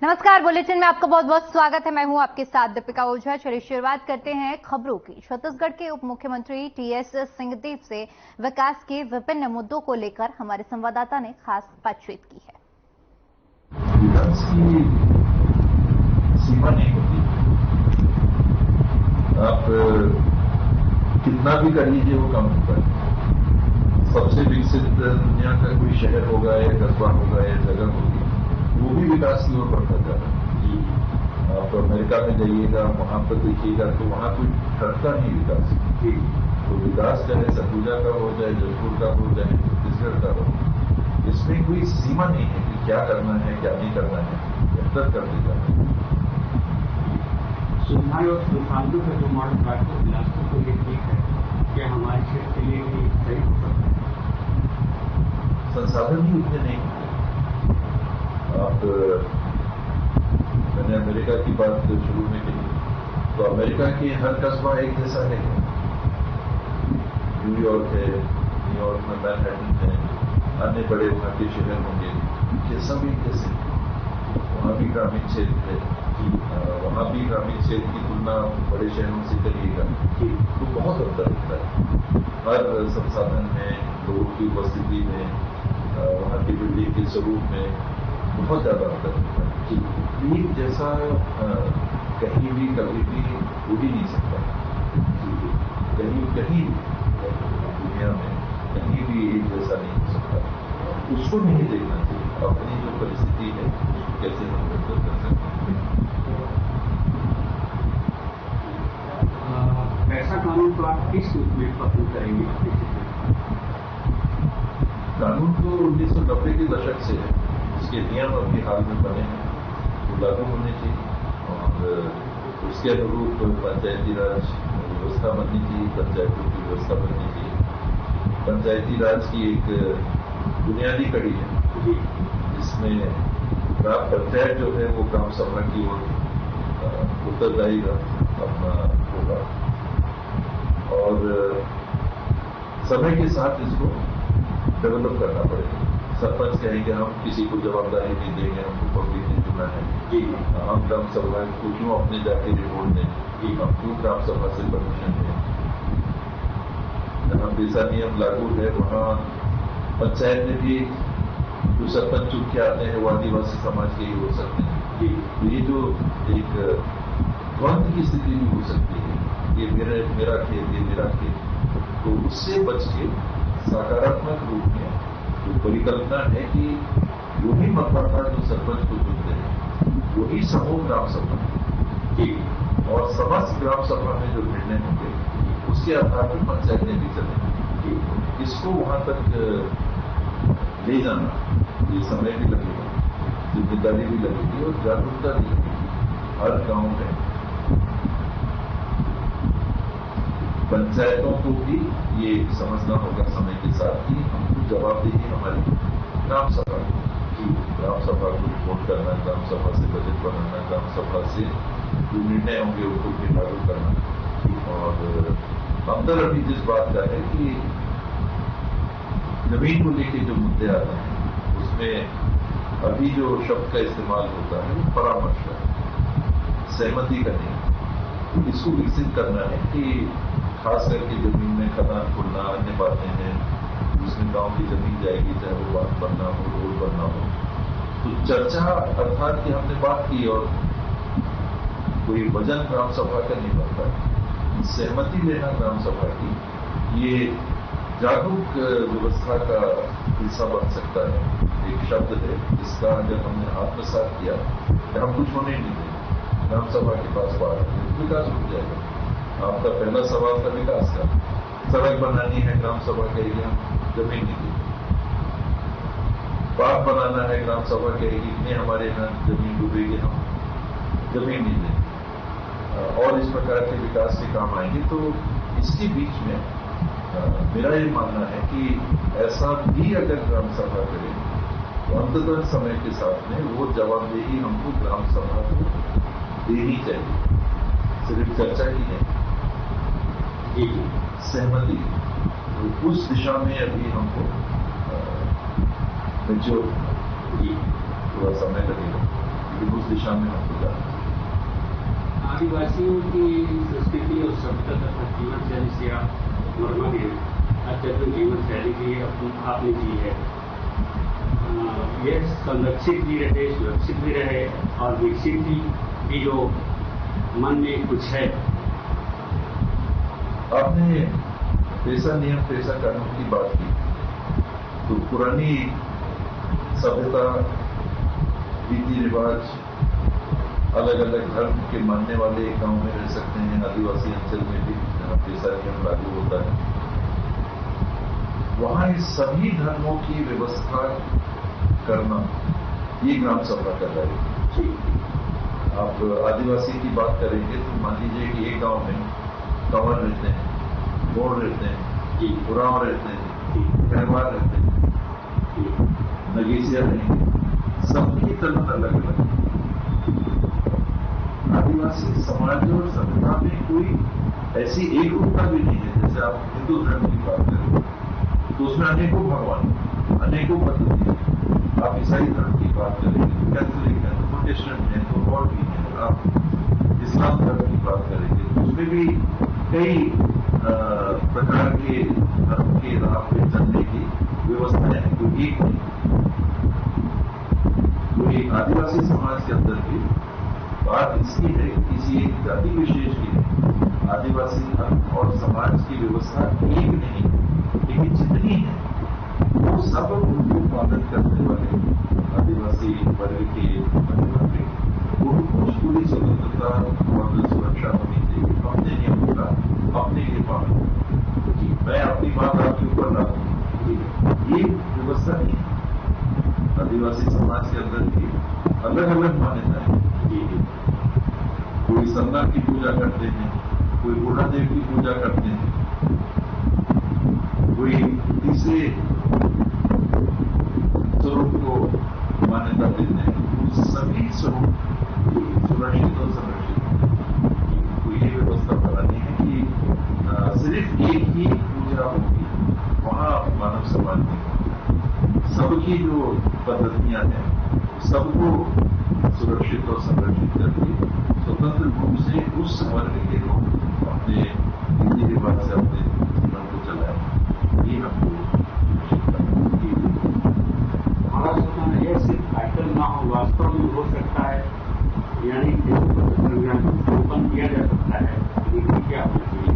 नमस्कार, बुलेटिन में आपका बहुत बहुत स्वागत है। मैं हूं आपके साथ दीपिका ओझा। चलिए शुरुआत करते हैं खबरों की। छत्तीसगढ़ के उप मुख्यमंत्री टीएस सिंहदेव से विकास के विभिन्न मुद्दों को लेकर हमारे संवाददाता ने खास बातचीत की है। विकास की सीमा नहीं होती। आप कितना भी कर लीजिए वो कम होता है। सबसे विकसित दुनिया का कोई शहर होगा या कस्बा होगा या जगह होगी, वो भी विकास की ओर बढ़ता जा रहा है। आप अमेरिका में जाइएगा, वहां पर देखिएगा तो वहां कोई ठहरता नहीं विकास। तो विकास चाहे सरगुजा का हो, चाहे जयपुर का हो, चाहे छत्तीसगढ़ का हो, इसमें कोई सीमा नहीं है कि क्या करना है क्या नहीं करना है, बेहतर कर देता है। सुविधाएं और संसाधनों का जो मॉडल ट्रांसपोर्ट बिलासपुर को ये ठीक है, क्या हमारे क्षेत्र के लिए भी सही हो सकता है? संसाधन ही उतने नहीं होते। आप मैंने अमेरिका की बात शुरू में कही, तो अमेरिका के हर कस्बा एक जैसा है। न्यूयॉर्क है, न्यूयॉर्क में मैनहट्टन है, अन्य बड़े वहां के शहर होंगे, ये सब एक जैसे। वहां भी ग्रामीण क्षेत्र है, वहां भी ग्रामीण क्षेत्र की तुलना बड़े शहरों से करिएगा तो बहुत अंतर होता है। हर संसाधन में, लोगों की उपस्थिति में, वहां की बिल्डिंग के स्वरूप में बहुत ज्यादा अंतर होता है। एक जैसा कहीं भी कभी भी हो ही नहीं सकता। कहीं दुनिया में कहीं भी एक जैसा नहीं हो सकता। उसको नहीं देखना चाहिए। अपनी जो परिस्थिति है उसको कैसे हम बेहतर कर सकते हैं। ऐसा कानून तो आप किस रूप में पसंद करेंगे? कानून तो 1990 के दशक से है, उसके नियम अभी हाल में बने हैं, वो लागू होने चाहिए और उसके अनुरूप पंचायती राज व्यवस्था बननी चाहिए, पंचायतों की व्यवस्था बननी चाहिए। पंचायती राज की एक बुनियादी कड़ी है जिसमें ग्राम पंचायत जो है वो ग्राम सभा की ओर उत्तरदायी अपना होगा और समय के साथ इसको डेवलप करना पड़ेगा। सरपंच कहेंगे हम किसी को जवाबदारी नहीं देंगे, हमको पब्लिक ने चुना है कि हम ग्राम सभा को क्यों अपने जाके रिपोर्ट दें, कि हम क्यों ग्राम सभा से परमिशन दें। जहां जैसा नियम लागू है वहां पंचायत में भी जो सरपंच चुन के आते हैं वो आदिवासी समाज के ही हो सकते हैं। तो ये जो एक द्वंद्व की स्थिति भी हो सकती है, ये मेरा खेत, ये मेरा खेत, तो उससे बच के सकारात्मक रूप में जो परिकल्पना है कि वही मतदाता जो सरपंच को चुनते हैं वही समूह ग्राम सभा और समस्त ग्राम सभा में जो निर्णय होंगे उसके आधार पर पंचायतें भी चलेंगी। इसको वहां तक ले जाना ये समय भी लगेगा, जिम्मेदारी भी लगेगी और जागरूकता भी लगेगी। हर गांव में पंचायतों को भी ये समझना होगा समय के साथ कि हमको जवाबदेही हमारी ग्राम सभा की, ग्राम सभा को रिपोर्ट करना, ग्राम सभा से बजट बनाना, ग्राम सभा से जो निर्णय होंगे उनको भी लागू करना। और अंदर अभी जिस बात का है कि जमीन को लेकर जो मुद्दे आते हैं उसमें अभी जो शब्द का इस्तेमाल होता है वो परामर्श है, सहमति का नहीं। इसको विकसित करना है कि खास करके जमीन में खदान खोलना, अन्य बातें हैं, उसमें गांव की जमीन जाएगी, चाहे वो बांध बनना हो, रोड बनना हो, तो चर्चा अर्थात कि हमने बात की और कोई वजन ग्राम सभा का नहीं बनता। सहमति लेना ग्राम सभा की ये जागरूक व्यवस्था का हिस्सा बन सकता है। एक शब्द है जिसका जब हमने आत्मसात किया कि हम कुछ होने नहीं देंगे, ग्राम सभा के पास बात विकास हो जाएगा। आपका पहला सवाल था विकास का, सड़क बनानी है, ग्राम सभा कहेगी हम जमीन नहीं देंगे। बाग बनाना है, ग्राम सभा कहेगी इतने हमारे यहाँ जमीन डूबेगी, हम जमीन नहीं देंगे। और इस प्रकार के विकास के काम आएंगे। तो इसके बीच में मेरा ये मानना है कि ऐसा भी अगर ग्राम सभा करें तो अंततः समय के साथ में वो जवाबदेही हमको ग्राम सभा को देनी चाहिए। सिर्फ चर्चा ही है, एक सहमति, तो उस दिशा में अभी हमको मैच्योर थोड़ा समय लगेगा। लेकिन उस दिशा में हमको जाना है। आदिवासियों की संस्कृति और सभ्यता तथा जीवन शैली से आप मर्मज्ञ हैं। अत्यंत जीवन शैली भी आपने जी है। यह संरक्षित भी रहे, सुरक्षित भी रहे और विकसित भी जो मन में कुछ है। आपने पेशा नियम पेशा कानून की बात की, तो पुरानी सभ्यता, रीति रिवाज, अलग अलग धर्म के मानने वाले गांव में रह सकते हैं, आदिवासी अंचल में भी जहां पेशा नियम लागू होता है, वहां इस सभी धर्मों की व्यवस्था करना ये ग्राम सभा कर रही है। आप आदिवासी की बात करेंगे तो मान लीजिए कि एक गांव में कंवर रहते हैं, गोड़ रहते हैं, उरांव रहते हैं, कहवार रहते हैं, नगीसिया रहेंगे, सबकी तलत अलग अलग। आदिवासी समाज और सभ्यता में कोई ऐसी एक रूपता भी नहीं है। जैसे आप हिंदू धर्म की बात करें तो उसमें अनेकों भगवान, अनेकों पद्धति। आप ईसाई धर्म की बात करेंगे तो कैथोलिक है, तो प्रोटेस्टेंट है, तो और भी है। आप इस्लाम धर्म की बात करेंगे तो उसमें भी कई प्रकार के धर्म के राह पे चलने की व्यवस्थाएं हैं, कोई एक नहीं। कोई आदिवासी समाज के अंदर की बात इसकी है, किसी एक जाति विशेष की नहीं। आदिवासी धर्म और समाज की व्यवस्था एक नहीं, लेकिन जितनी है वो सब उनको पालन करने वाले आदिवासी वर्ग के बनने वाले उनको पूरी स्वतंत्रता और सुरक्षा होनी चाहिए। अपने नियमों का अपने लिए पालन। मैं अपनी बात आपके ऊपर लाऊं, ये व्यवस्था नहीं है। आदिवासी समाज के अंदर की अलग अलग मान्यताएं। कोई संगा की पूजा करते हैं, कोई बुढ़ा देव की पूजा करते हैं, कोई तीसरे स्वरूप को मान्यता देते हैं। उस सभी स्वरूप सुरक्षित और संरक्षित को ये व्यवस्था बनानी है कि सिर्फ एक ही पूजा होगी वहां मानव समाज में। सबकी जो पद्धतियां हैं सबको सुरक्षित और संरक्षित करके स्वतंत्र रूप से उस वर्ग के लोग अपने रीति रिवाज से अपने जीवन को चलाएं। ये हमको यह सिर्फ टाइटल ना हो, वास्तव में हो सकता है, यानी ओपन किया जा सकता है। लेकिन क्या होना चाहिए?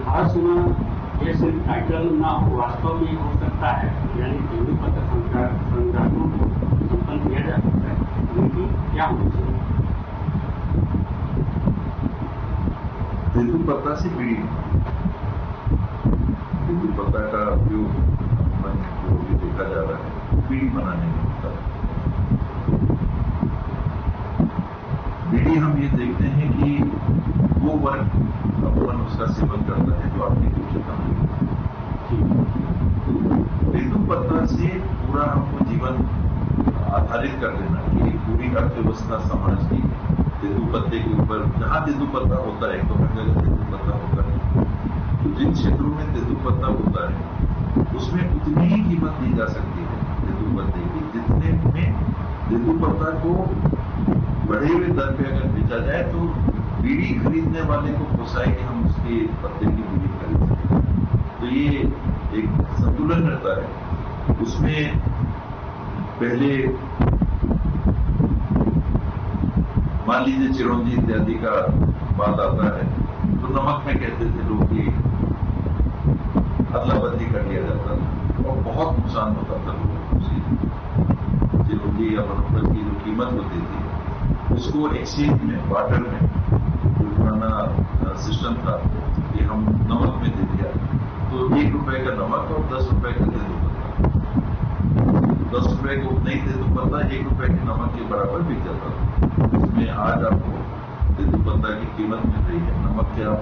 हाँ सुना, यह सिर्फ टाइटल ना हो, वास्तव में हो सकता है, यानी हिंदू पत्र संग्रामों को संपन्न किया जा सकता है। लेकिन क्या होना चाहिए? तेंदु पत्ता से बीड़ी, तेंदु पत्ता का उपयोग जो भी देखा जा रहा है बीड़ी बनाने में होता है। बीड़ी हम ये देखते हैं कि वो वर्ग अपन उसका सेवन करता है जो आपकी उच्चता है। तेंदु पत्ता से पूरा हमको जीवन आधारित कर देना कि पूरी अर्थव्यवस्था समाज की तेंदु पत्ते के ऊपर, जहां तेंदु पत्ता होता है तो हर जगह तेंदु पत्ता होता है, तो जिन क्षेत्रों में तेंदु पत्ता होता है उसमें उतनी ही कीमत दी जा सकती है तेंदु पत्ते की, जितने में तेंदु पत्ता को बढ़े हुए दर पे अगर बेचा जाए तो बीड़ी खरीदने वाले को पोसाए कि हम उसके पत्ते की बीड़ी खरीद सकें। तो ये एक संतुलन रहता है। उसमें पहले मान लीजिए चिरौंजी इत्यादि का बात आता है तो नमक में कहते थे लोग कि अदला बदली कर लिया जाता था और बहुत नुकसान होता था लोगों को। चिरौंजी या बनोपज की जो कीमत होती थी उसको एक्सचेंज में, बार्टर में, जो पुराना सिस्टम था कि हम नमक में दे दिया तो 1 रुपए का नमक और 10 रुपए का तेंदु पत्ता, 10 रुपए को नहीं तेंदु पत्ता 1 रुपए के नमक के बराबर बिक जाता था। उसमें आज आपको तेंदु पत्ता की कीमत मिल रही है, नमक के आप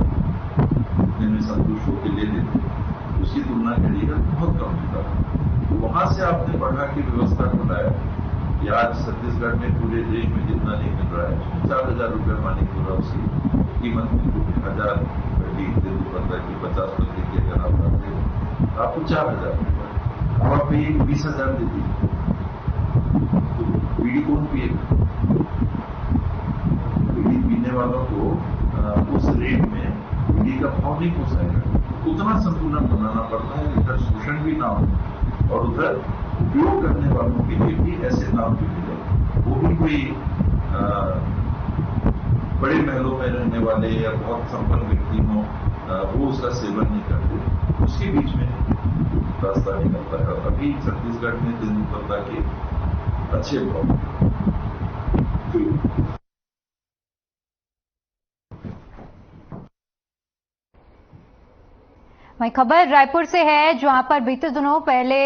उतने में संतुष्ट होकर ले लेते, उसकी तुलना करिएगा बहुत कम होता है। तो वहां से आपने बढ़ा की व्यवस्था को लाया कि आज छत्तीसगढ़ में पूरे देश में जितना नहीं मिल रहा है 4,000 1000 रुपये मानी पूरा उसकी कीमत मिलती है। 1000 पेटी तेंदुपत्ता की 50 पत्ती की अगर आप लाते हो आपको 4000 रुपये। अब आप ये 20,000 दे दीजिए तो बीड़ी कौन पिएगा? बीड़ी पीने वालों को उस रेट में बीड़ी का भाव नहीं पोसाएगा। उतना संतुलन बनाना पड़ता है, इधर शोषण भी ना हो और उधर उपयोग करने वालों के लिए भी ऐसे दाम भी मिले, वो भी कोई बड़े महलों में रहने वाले या बहुत संपन्न व्यक्ति हों वो उसका सेवन नहीं करते, उसके बीच में रास्ता निकलता है। अभी छत्तीसगढ़ में तेंदुपत्ता के अच्छे भाव। वहीं खबर रायपुर से है, जहां पर बीते दिनों पहले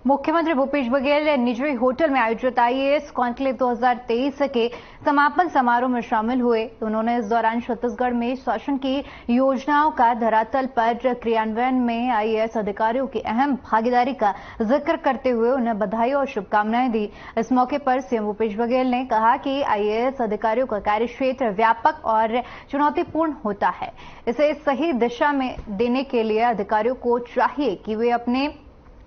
मुख्यमंत्री भूपेश बघेल निजी होटल में आयोजित आईएएस कॉन्क्लेव 2023 के समापन समारोह में शामिल हुए। उन्होंने इस दौरान छत्तीसगढ़ में शासन की योजनाओं का धरातल पर क्रियान्वयन में आईएएस अधिकारियों की अहम भागीदारी का जिक्र करते हुए उन्हें बधाई और शुभकामनाएं दी। इस मौके पर सीएम भूपेश बघेल ने कहा कि आईएएस अधिकारियों का कार्यक्षेत्र व्यापक और चुनौतीपूर्ण होता है। इसे सही दिशा में देने के लिए अधिकारियों को चाहिए कि वे अपने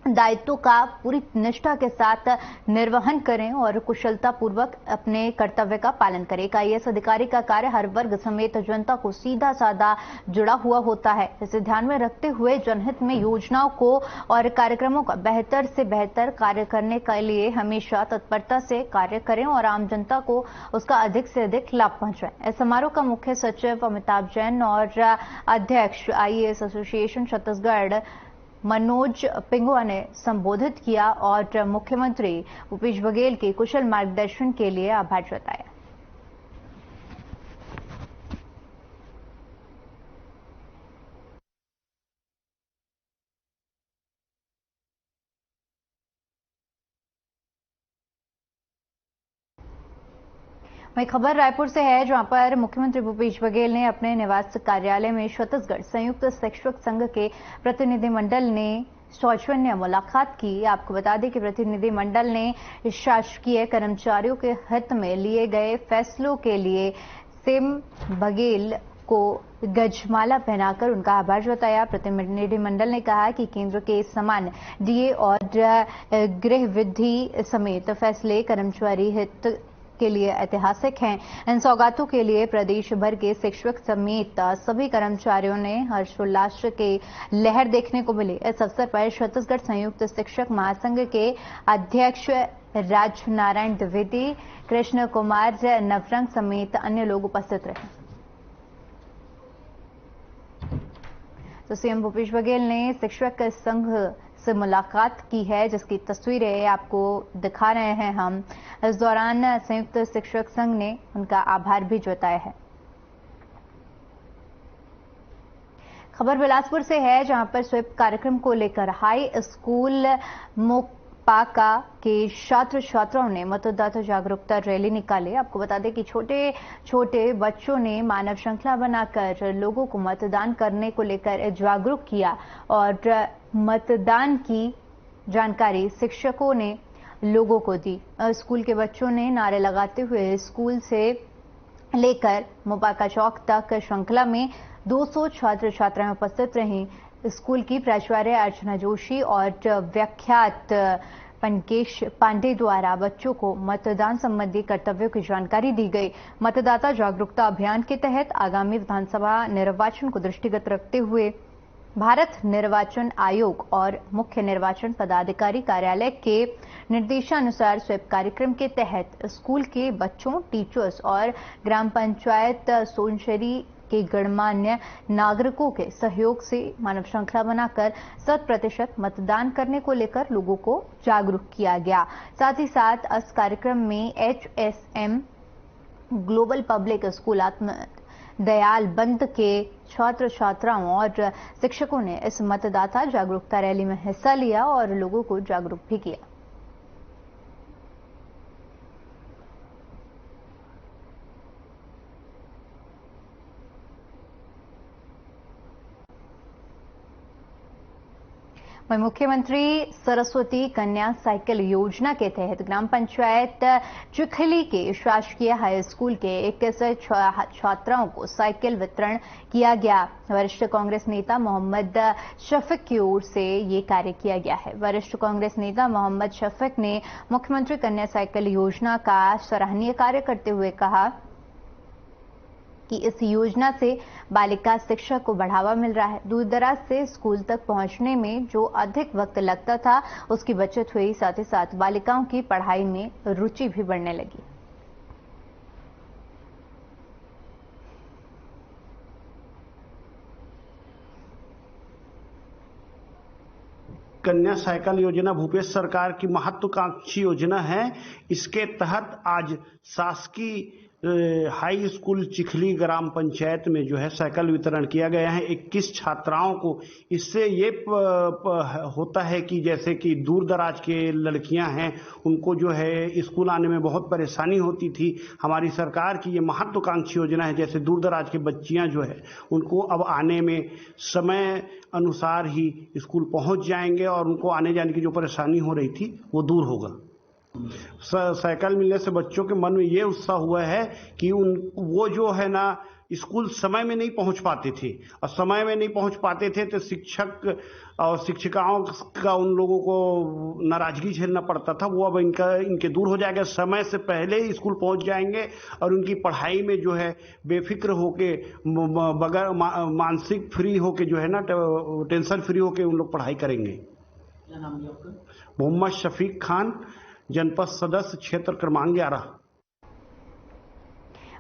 दायित्वों का पूरी निष्ठा के साथ निर्वहन करें और कुशलतापूर्वक अपने कर्तव्य का पालन करें। एक आईएएस अधिकारी का कार्य हर वर्ग समेत जनता को सीधा साधा जुड़ा हुआ होता है। इसे ध्यान में रखते हुए जनहित में योजनाओं को और कार्यक्रमों का बेहतर से बेहतर कार्य करने के लिए हमेशा तत्परता से कार्य करें और आम जनता को उसका अधिक से अधिक लाभ पहुंचाएं। इस समारोह का मुख्य सचिव अमिताभ जैन और अध्यक्ष आईएएस एसोसिएशन छत्तीसगढ़ मनोज पिंगुआ ने संबोधित किया और मुख्यमंत्री भूपेश बघेल के कुशल मार्गदर्शन के लिए आभार जताया। वहीं खबर रायपुर से है, जहां पर मुख्यमंत्री भूपेश बघेल ने अपने निवास कार्यालय में छत्तीसगढ़ संयुक्त शिक्षक संघ के प्रतिनिधिमंडल ने सौजन्य मुलाकात की। आपको बता दें कि प्रतिनिधिमंडल ने शासकीय कर्मचारियों के हित में लिए गए फैसलों के लिए सीएम बघेल को गजमाला पहनाकर उनका आभार जताया। प्रतिनिधिमंडल ने कहा कि केंद्र के समान डीए और गृह विधि समेत फैसले कर्मचारी हित के लिए ऐतिहासिक हैं। इन सौगातों के लिए प्रदेश भर के शिक्षक समेत सभी कर्मचारियों ने हर्षोल्लास की लहर देखने को मिली। इस अवसर पर छत्तीसगढ़ संयुक्त शिक्षक महासंघ के अध्यक्ष राजनारायण द्विवेदी, कृष्ण कुमार नवरंग समेत अन्य लोग उपस्थित रहे। तो सीएम भूपेश बघेल ने शिक्षक संघ से मुलाकात की है, जिसकी तस्वीरें आपको दिखा रहे हैं हम। इस दौरान संयुक्त शिक्षक संघ ने उनका आभार भी जताया है। खबर बिलासपुर से है, जहां पर स्वीप कार्यक्रम को लेकर हाई स्कूल मोपाका के छात्र छात्राओं ने मतदाता जागरूकता रैली निकाली। आपको बता दें कि छोटे छोटे बच्चों ने मानव श्रृंखला बनाकर लोगों को मतदान करने को लेकर जागरूक किया और मतदान की जानकारी शिक्षकों ने लोगों को दी। स्कूल के बच्चों ने नारे लगाते हुए स्कूल से लेकर मोपाका चौक तक श्रृंखला में 200 छात्र छात्राएं उपस्थित रहीं। स्कूल की प्राचार्य अर्चना जोशी और व्याख्यात पनकेश पांडे द्वारा बच्चों को मतदान संबंधी कर्तव्यों की जानकारी दी गई। मतदाता जागरूकता अभियान के तहत आगामी विधानसभा निर्वाचन को दृष्टिगत रखते हुए भारत निर्वाचन आयोग और मुख्य निर्वाचन पदाधिकारी कार्यालय के निर्देशानुसार स्वीप कार्यक्रम के तहत स्कूल के बच्चों, टीचर्स और ग्राम पंचायत सोनशरी के गणमान्य नागरिकों के सहयोग से मानव श्रृंखला बनाकर 100% मतदान करने को लेकर लोगों को जागरूक किया गया। साथ ही साथ इस कार्यक्रम में HSM global public school Dayal बंद के छात्र छात्राओं और शिक्षकों ने इस मतदाता जागरूकता रैली में हिस्सा लिया और लोगों को जागरूक भी किया। वहीं मुख्यमंत्री सरस्वती कन्या साइकिल योजना के तहत ग्राम पंचायत चिखली के शासकीय हाई स्कूल के 21 छात्राओं को साइकिल वितरण किया गया। वरिष्ठ कांग्रेस नेता मोहम्मद शफीक की ओर से ये कार्य किया गया है। वरिष्ठ कांग्रेस नेता मोहम्मद शफीक ने मुख्यमंत्री कन्या साइकिल योजना का सराहनीय कार्य करते हुए कहा कि इस योजना से बालिका शिक्षा को बढ़ावा मिल रहा है। दूर दराज से स्कूल तक पहुंचने में जो अधिक वक्त लगता था उसकी बचत हुई, साथ ही साथ बालिकाओं की पढ़ाई में रुचि भी बढ़ने लगी। कन्या साइकिल योजना भूपेश सरकार की महत्वाकांक्षी योजना है। इसके तहत आज शासकीय हाई स्कूल चिखली ग्राम पंचायत में जो है साइकिल वितरण किया गया है 21 छात्राओं को। इससे ये होता है कि जैसे कि दूर दराज के लड़कियां हैं, उनको जो है स्कूल आने में बहुत परेशानी होती थी। हमारी सरकार की ये महत्वाकांक्षी योजना है, जैसे दूर दराज के बच्चियां जो है उनको अब आने में समय अनुसार ही स्कूल पहुंच जाएंगे और उनको आने जाने की जो परेशानी हो रही थी वो दूर होगा। साइकिल मिलने से बच्चों के मन में ये उत्साह हुआ है कि वो जो है ना स्कूल समय में नहीं पहुंच पाते थे, और समय में नहीं पहुंच पाते थे तो शिक्षक और शिक्षिकाओं का उन लोगों को नाराजगी झेलना पड़ता था। वो अब इनके दूर हो जाएगा। समय से पहले ही स्कूल पहुंच जाएंगे और उनकी पढ़ाई में जो है बेफिक्र होके, बगैर मानसिक फ्री होके जो है ना टेंशन फ्री होके उन लोग पढ़ाई करेंगे। क्या नाम है आपका? मोहम्मद शफीक खान, जनपद सदस्य, क्षेत्र क्रमांक 11।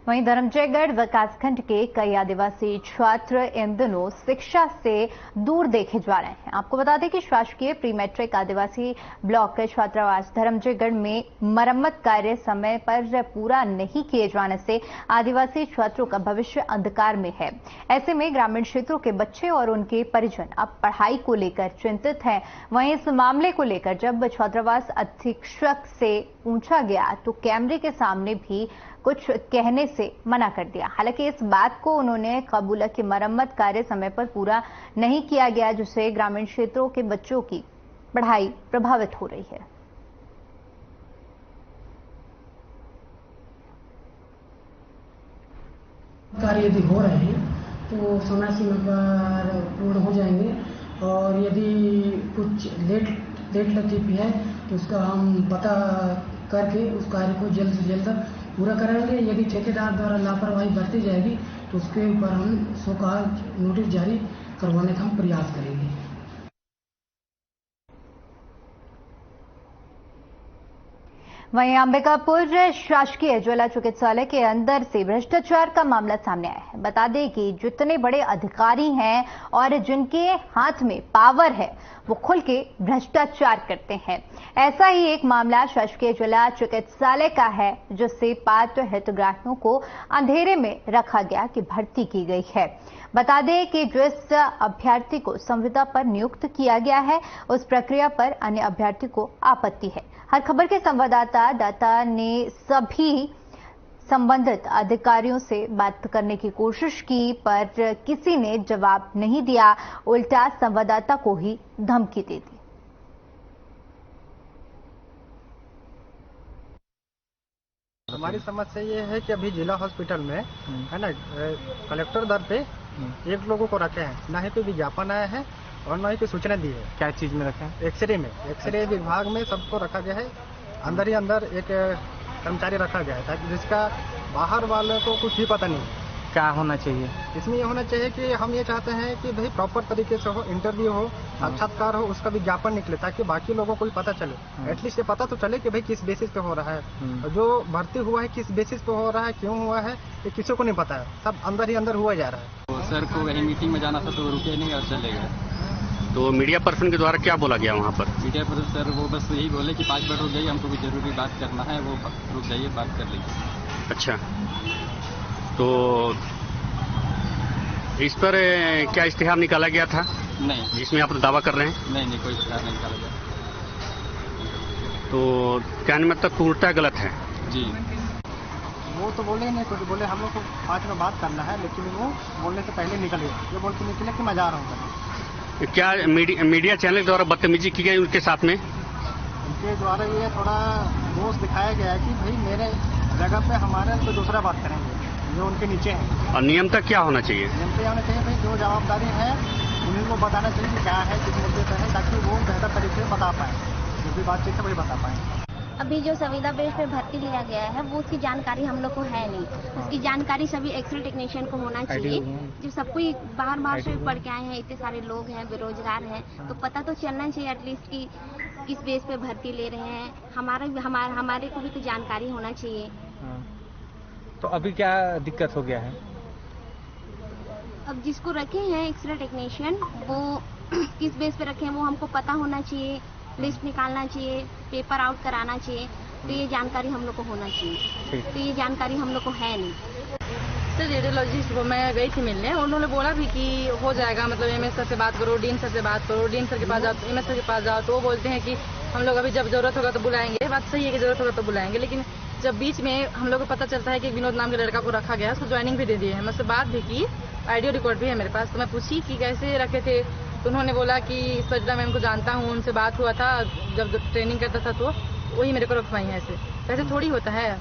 वहीं धर्मजयगढ़ विकासखंड के कई आदिवासी छात्र इन दिनों शिक्षा से दूर देखे जा रहे हैं। आपको बता दें कि शासकीय प्री मैट्रिक आदिवासी ब्लॉक छात्रावास धर्मजयगढ़ में मरम्मत कार्य समय पर पूरा नहीं किए जाने से आदिवासी छात्रों का भविष्य अंधकार में है। ऐसे में ग्रामीण क्षेत्रों के बच्चे और उनके परिजन अब पढ़ाई को लेकर चिंतित हैं। वहीं इस मामले को लेकर जब छात्रावास अधीक्षक से पूछा गया तो कैमरे के सामने भी कुछ कहने से मना कर दिया। हालांकि इस बात को उन्होंने कबूला कि मरम्मत कार्य समय पर पूरा नहीं किया गया, जिससे ग्रामीण क्षेत्रों के बच्चों की पढ़ाई प्रभावित हो रही है। कार्य यदि हो रहे हैं तो समय सीमा पर पूर्ण हो जाएंगे, और यदि कुछ लेट लतीफी है तो उसका हम पता करके उस कार्य को जल्द से जल्द पूरा कराएंगे। यदि ठेकेदार द्वारा लापरवाही बरती जाएगी तो उसके ऊपर हम शोकाज नोटिस जारी करवाने का हम प्रयास करेंगे। वहीं अंबिकापुर शासकीय जिला चिकित्सालय के अंदर से भ्रष्टाचार का मामला सामने आया है। बता दें कि जितने बड़े अधिकारी हैं और जिनके हाथ में पावर है वो खुल के भ्रष्टाचार करते हैं। ऐसा ही एक मामला शासकीय जिला चिकित्सालय का है, जिससे पात्र हितग्राहियों को अंधेरे में रखा गया कि भर्ती की गई है। बता दें कि जिस अभ्यर्थी को संविदा पर नियुक्त किया गया है उस प्रक्रिया पर अन्य अभ्यर्थी को आपत्ति है। हर खबर के संवाददाता ने सभी संबंधित अधिकारियों से बात करने की कोशिश की, पर किसी ने जवाब नहीं दिया, उल्टा संवाददाता को ही धमकी दे दी। हमारी समस्या ये है कि अभी जिला हॉस्पिटल में है ना, कलेक्टर दर पे एक लोगों को रखे हैं, ना ही कोई विज्ञापन आया है और ना ही कोई सूचना दी है। क्या चीज में रखा है? एक्सरे में, एक्सरे विभाग में सबको रखा गया है। अंदर ही अंदर एक कर्मचारी रखा गया है ताकि जिसका बाहर वाले को कुछ भी पता नहीं। क्या होना चाहिए इसमें? ये होना चाहिए कि हम ये चाहते हैं कि भाई प्रॉपर तरीके से हो, इंटरव्यू हो, साक्षात्कार हो, उसका विज्ञापन निकले ताकि बाकी लोगों को भी पता चले। एटलीस्ट ये पता तो चले कि भाई किस बेसिस पे हो रहा है, जो भर्ती हुआ है किस बेसिस पे हो रहा है, क्यों हुआ है, ये किसी को नहीं पता है। सब अंदर ही अंदर हुआ जा रहा है। तो सर को कहीं मीटिंग में जाना था तो रुके नहीं और चले गए। तो मीडिया पर्सन के द्वारा क्या बोला गया वहाँ पर? मीडिया पर्सन सर वो बस यही बोले कि 5 मिनट रुक जाइए, हमको भी जरूरी बात करना है, वो रुक जाइए, बात कर लीजिए। अच्छा, तो इस पर क्या इश्तिहार निकाला गया था? नहीं। जिसमें आप दावा कर रहे हैं? नहीं, कोई इश्तिहार नहीं निकाला गया। तो कहने में तक उल्टा गलत है जी। वो तो बोले नहीं, कुछ बोले हम लोग को 5 में बात करना है, लेकिन वो बोलने से पहले निकल गए। ये बोल के निकले कि मैं जा रहा हूँ। क्या मीडिया चैनल द्वारा बदतमीजी की गई उनके साथ में? उनके द्वारा ये थोड़ा दोष दिखाया गया है कि भाई मेरे जगह पे हमारे कोई दूसरा बात करेंगे जो उनके नीचे है। और नियम तक क्या होना चाहिए? नियम तक होना चाहिए भाई, जो जवाबदारी है उन्हीं को बताना चाहिए कि क्या है, किस मुद्दे पर है, ताकि वो बेहतर तरीके से बता पाए, जो भी बातचीत है वही बता पाए। अभी जो संविदा बेस पे भर्ती लिया गया है वो उसकी जानकारी हम लोग को है नहीं। उसकी जानकारी सभी एक्सरे टेक्नीशियन को होना चाहिए। जो सब कोई बाहर से पढ़ के आए हैं, इतने सारे लोग हैं, बेरोजगार हैं, तो पता तो चलना चाहिए एटलीस्ट कि किस बेस पे भर्ती ले रहे हैं। हमारे को भी तो जानकारी होना चाहिए। तो अभी क्या दिक्कत हो गया है? अब जिसको रखे हैं एक्सरे टेक्नीशियन वो किस बेस पे रखे हैं वो हमको पता होना चाहिए, लिस्ट निकालना चाहिए, पेपर आउट कराना चाहिए, तो ये जानकारी हम लोग को होना चाहिए। तो ये जानकारी हम लोग को है नहीं। सर रेडियोलॉजिस्ट को मैं गई थी मिलने, उन्होंने बोला भी कि हो जाएगा, मतलब एमएस सर से बात करो, डीन सर से बात करो, डीन सर के पास जाओ, एमएस सर के पास जाओ, तो वो बोलते हैं कि हम लोग अभी जब जरूरत होगा तो बुलाएंगे। बात सही है कि जरूरत होगा तो बुलाएंगे, लेकिन जब बीच में हम लोग को पता चलता है कि विनोद नाम के लड़का को रखा गया, उसको ज्वाइनिंग भी दे दी है, मैं उससे बात भी की, ऑडियो रिकॉर्ड भी है मेरे पास। तो मैं पूछी कि कैसे रखे थे, तो उन्होंने बोला कि सजदा मैम को जानता हूँ, उनसे बात हुआ था जब ट्रेनिंग करता था, तो वही मेरे को रखवाई है। ऐसे थोड़ी होता है।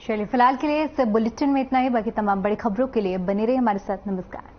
चलिए फिलहाल के लिए इस बुलेटिन में इतना ही। बाकी तमाम बड़ी खबरों के लिए बने रहिए हमारे साथ। नमस्कार।